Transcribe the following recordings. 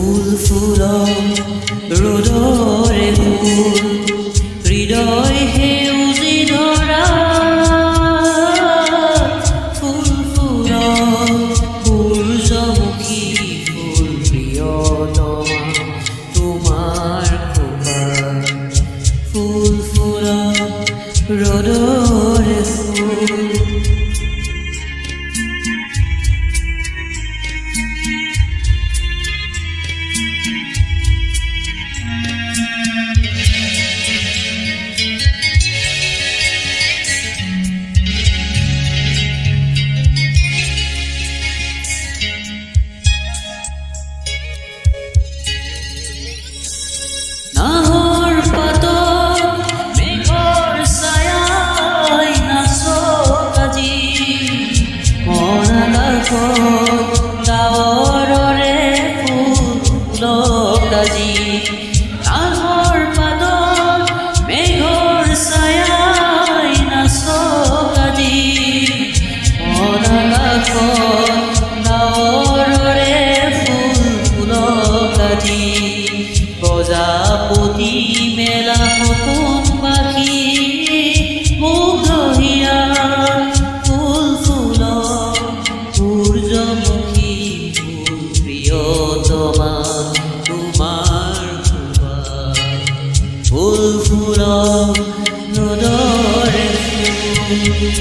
ফুল ফুল ৰ'দৰে ফুল হৃদয় সেউজী ধৰা ফুল ফুল সূৰ্যমুখী ফুল প্ৰিয়তমা তোমাৰ খোপা ফুল ফুল ৰ'দৰে ফুল নাহৰ পাতত মেঘৰ ছায়াই নাচক আজি মন আকাশত ডাৱৰৰে ফুলক আজি নাহৰ পাতত মেঘৰ ছায়াই নাচক আজি মন আকাশত ডাৱৰৰে ফুলক আজি প্ৰজাপতি মেলা সপোন পাখি মুগ্ধ হিয়া ফুল ফুল সূৰ্যমুখী ফুল প্ৰিয়তমা তোমাৰ খোপা ফুল ফুল ৰ'দৰে ফুল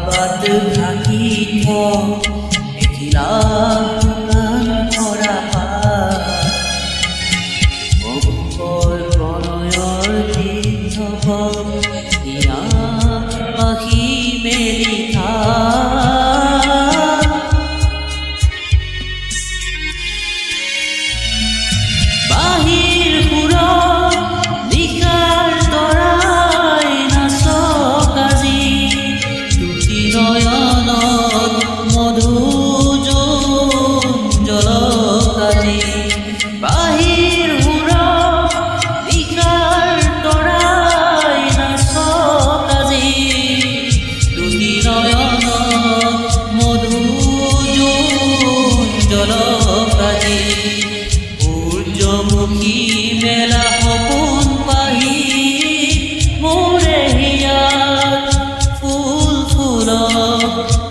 বাত ঢাকি দেখিলা গান কৰা মংগল প্ৰণয়ৰ তীৰ্থ দিয়া পাখি মেলি বাহিৰ সুৰত নিশাৰ তৰাই নাচক আজি নয়নত মধুজলক আজি বাহিৰ সুৰত নিশাৰ তৰাই নাচক আজি দুটি নয়নত মধুজলক আজি সূৰ্যমুখী মেলা সপোন পাহি মোৰে হিয়াত ফুল ফুল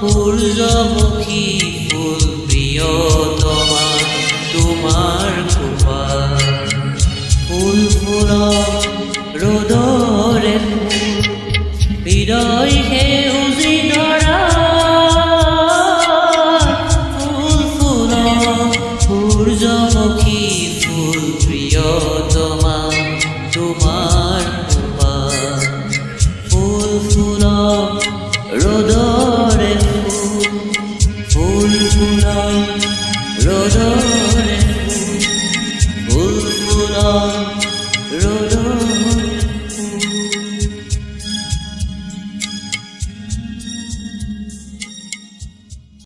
সূৰ্যমুখী ফুল প্ৰিয়